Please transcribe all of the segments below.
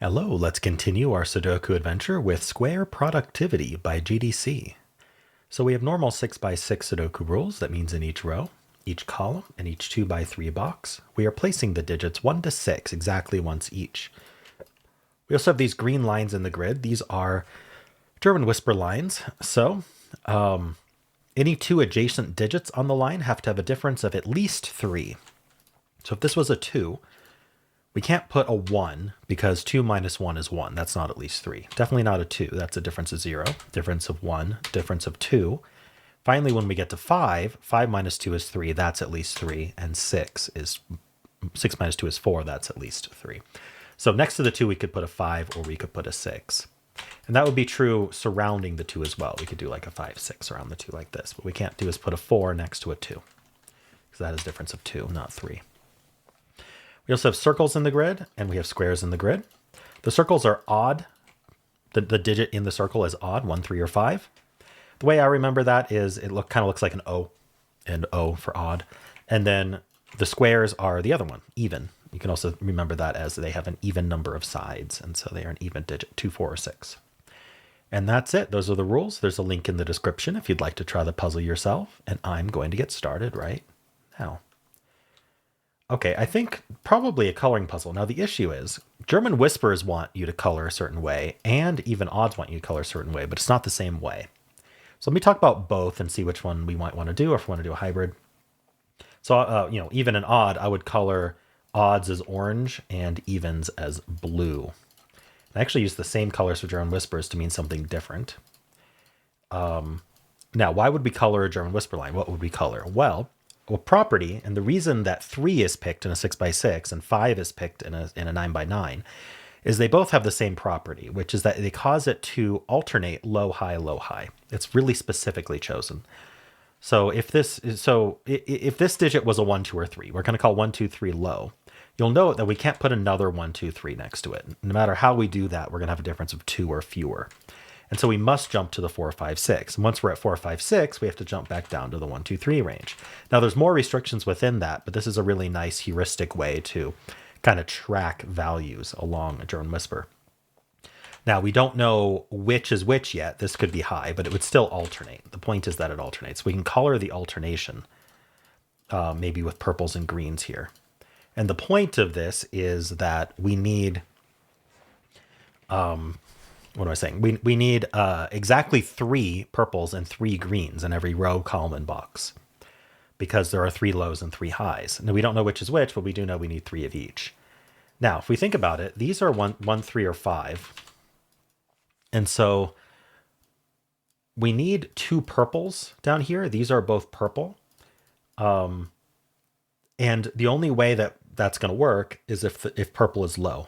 Hello, let's continue our Sudoku adventure with Square Productivity by GDC. So we have normal 6x6 Sudoku rules. That means in each row, each column, and each 2x3 box, we are placing the digits 1 to 6 exactly once each. We also have these green lines in the grid. These are German whisper lines. So any two adjacent digits on the line have to have a difference of at least 3. So if this was a 2, we can't put a 1 because 2 minus 1 is 1. That's not at least 3. Definitely not a 2. That's a difference of 0. Difference of 1. Difference of 2. Finally, when we get to 5, 5 minus 2 is 3. That's at least 3. And 6 minus 2 is 4. That's at least 3. So next to the 2, we could put a 5 or we could put a 6. And that would be true surrounding the 2 as well. We could do like a 5, 6 around the 2 like this. What we can't do is put a 4 next to a 2. Because that is a difference of 2, not 3. We also have circles in the grid, and we have squares in the grid. The circles are odd. The digit in the circle is odd, 1, 3, or 5. The way I remember that is it kind of looks like an O, and O for odd. And then the squares are the other one, even. You can also remember that as they have an even number of sides, and so they are an even digit, 2, 4, or 6. And that's it. Those are the rules. There's a link in the description if you'd like to try the puzzle yourself, and I'm going to get started right now. Okay, I think probably a coloring puzzle. Now, the issue is German whispers want you to color a certain way, and even odds want you to color a certain way, but it's not the same way. So let me talk about both and see which one we might want to do, or if we want to do a hybrid. So, even and odd, I would color odds as orange and evens as blue. I actually use the same colors for German whispers to mean something different. Now, why would we color a German whisper line? What would we color? Well, property, and the reason that 3 is picked in a 6x6 and 5 is picked in a 9x9 is they both have the same property, which is that they cause it to alternate low, high, low, high. It's really specifically chosen. So if this digit was a 1, 2, or 3, we're going to call 1, 2, 3 low. You'll note that we can't put another 1, 2, 3 next to it. No matter how we do that, we're going to have a difference of 2 or fewer. And so we must jump to the 4, 5, 6. And once we're at 4, 5, 6, we have to jump back down to the 1, 2, 3 range. Now, there's more restrictions within that, but this is a really nice heuristic way to kind of track values along a German whisper. Now, we don't know which is which yet. This could be high, but it would still alternate. The point is that it alternates. We can color the alternation, maybe with purples and greens here. And the point of this is that we need... what am I saying? We need exactly 3 purples and 3 greens in every row, column, and box, because there are 3 lows and 3 highs. Now, we don't know which is which, but we do know we need 3 of each. Now, if we think about it, these are 1, 3, or 5. And so we need 2 purples down here. These are both purple. And the only way that that's going to work is if purple is low.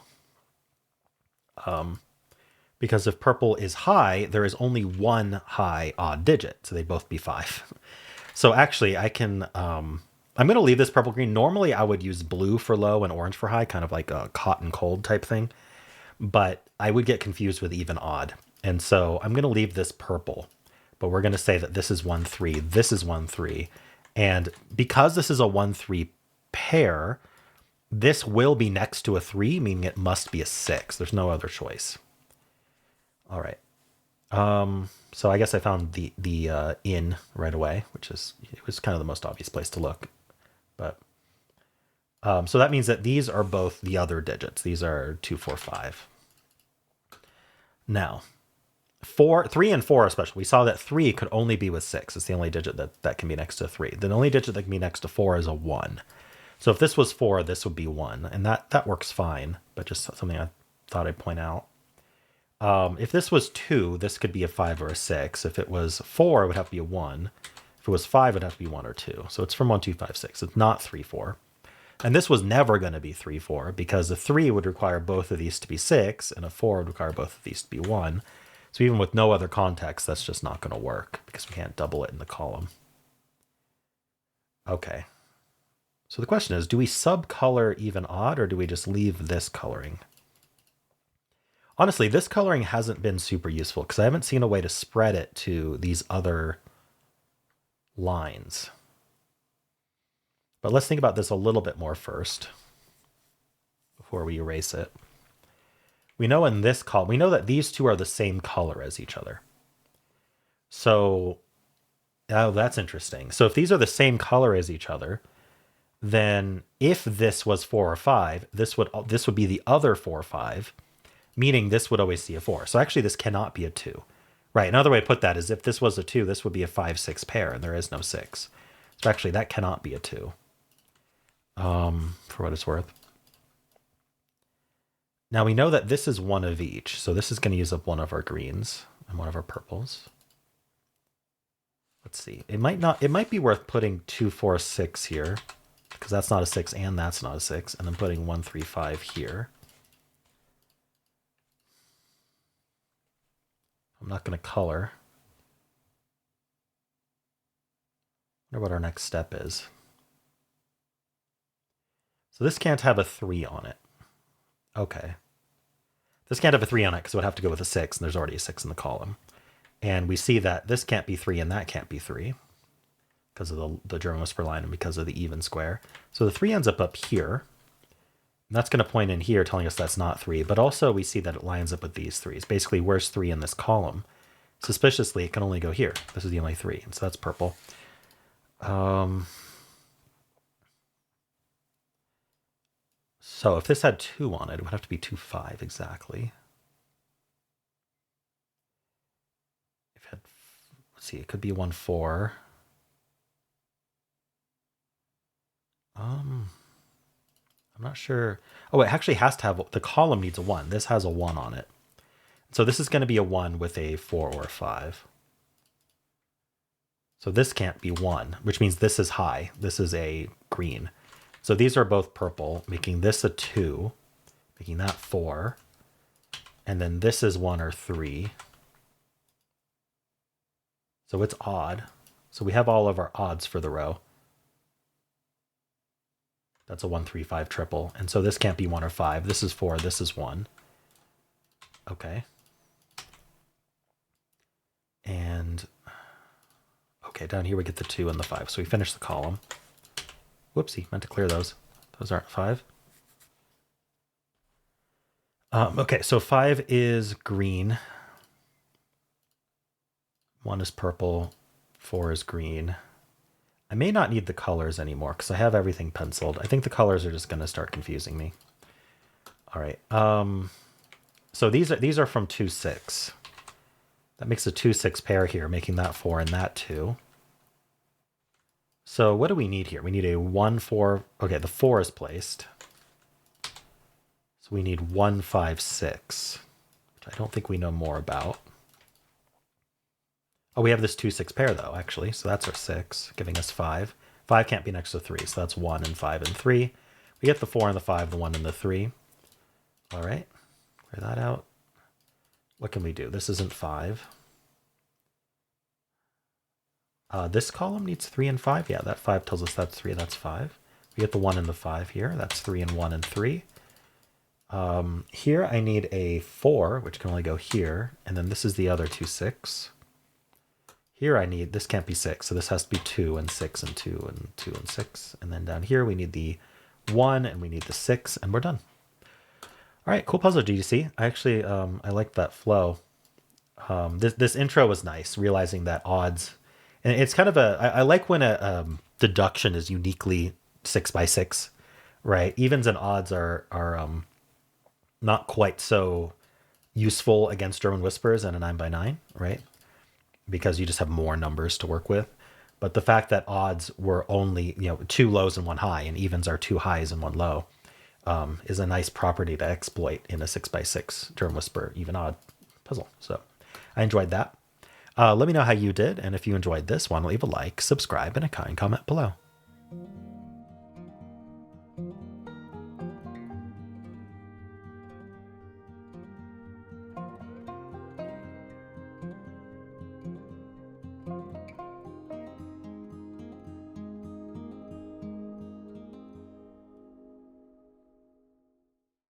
Because if purple is high, there is only 1 high odd digit. So they'd both be 5. So actually I can, I'm going to leave this purple green. Normally I would use blue for low and orange for high, kind of like a hot and cold type thing. But I would get confused with even odd. And so I'm going to leave this purple, but we're going to say that this is 1, 3. This is 1, 3. And because this is a 1, 3 pair, this will be next to a 3, meaning it must be a 6. There's no other choice. All right. So I guess I found the in right away, which is, it was kind of the most obvious place to look. But so that means that these are both the other digits. These are 2, 4, 5. Now, 3 and 4 especially, we saw that 3 could only be with 6. It's the only digit that can be next to 3. The only digit that can be next to 4 is a 1. So if this was 4, this would be 1. And that works fine, but just something I thought I'd point out. If this was 2, this could be a 5 or a 6. If it was 4, it would have to be a 1. If it was 5, it would have to be 1 or 2. So it's from 1, 2, 5, 6. It's not 3, 4. And this was never going to be 3, 4, because a 3 would require both of these to be 6, and a 4 would require both of these to be 1. So even with no other context, that's just not going to work, because we can't double it in the column. Okay. So the question is, do we subcolor even odd, or do we just leave this coloring? Honestly, this coloring hasn't been super useful because I haven't seen a way to spread it to these other lines. But let's think about this a little bit more first before we erase it. we know in this column, we know that these two are the same color as each other. So, oh, that's interesting. So if these are the same color as each other, then if this was 4 or 5, this would be the other 4 or 5, meaning this would always see a 4. So actually this cannot be a 2. Right, another way to put that is if this was a 2, this would be a 5, 6 pair, and there is no 6. So actually that cannot be a 2, for what it's worth. Now we know that this is one of each, so this is going to use up one of our greens and one of our purples. Let's see. It might be worth putting 2, 4, 6 here, because that's not a 6 and that's not a 6, and then putting 1, 3, 5 here. I'm not going to color. I wonder what our next step is. So this can't have a 3 on it. Okay. This can't have a 3 on it because it would have to go with a 6, and there's already a 6 in the column. And we see that this can't be 3 and that can't be 3 because of the German whisper line and because of the even square. So the 3 ends up here. And that's going to point in here telling us that's not 3. But also we see that it lines up with these 3s. Basically, where's 3 in this column? Suspiciously, it can only go here. This is the only 3. And so that's purple. So if this had 2 on it, it would have to be 2, 5 exactly. If it had, let's see, it could be 1, 4. I'm not sure. Oh, it actually has to have, the column needs a 1. This has a 1 on it. So this is going to be a 1 with a 4 or a 5. So this can't be 1, which means this is high. This is a green. So these are both purple, making this a 2, making that 4. And then this is 1 or 3. So it's odd. So we have all of our odds for the row. That's a 1, 3, 5 triple. And so this can't be 1 or 5. This is 4. This is 1. Okay. And okay, down here we get the 2 and the 5. So we finish the column. Whoopsie, meant to clear those. Those aren't 5. Okay, so 5 is green. 1 is purple. 4 is green. I may not need the colors anymore because I have everything penciled. I think the colors are just going to start confusing me. All right. So these are from 2, 6. That makes a 2, 6 pair here, making that 4 and that 2. So what do we need here? We need a 1, 4. Okay, the 4 is placed. So we need 1, 5, 6, which I don't think we know more about. Oh, we have this 2, 6 pair though, actually. So that's our 6, giving us 5. 5 can't be next to 3, so that's 1 and 5 and 3. We get the 4 and the 5, the 1 and the 3. All right, clear that out. What can we do? This isn't 5. This column needs 3 and 5. Yeah, that 5 tells us that's 3, that's 5. We get the 1 and the 5 here. That's 3 and 1 and 3. Here I need a 4, which can only go here. And then this is the other 2, 6. Here I need, this can't be 6, so this has to be 2 and 6 and 2 and 2 and 6. And then down here we need the 1 and we need the 6, and we're done. All right, cool puzzle, GDC. I actually, I liked that flow. This intro was nice, realizing that odds, and it's kind of I like when a deduction is uniquely 6 by 6, right? Evens and odds are not quite so useful against German whispers and a 9 by 9, right? Because you just have more numbers to work with. But the fact that odds were only, 2 lows and 1 high, and evens are 2 highs and 1 low, is a nice property to exploit in a 6 by 6 German whisper even odd puzzle. So I enjoyed that. Let me know how you did, and if you enjoyed this one, leave a like, subscribe, and a kind comment below.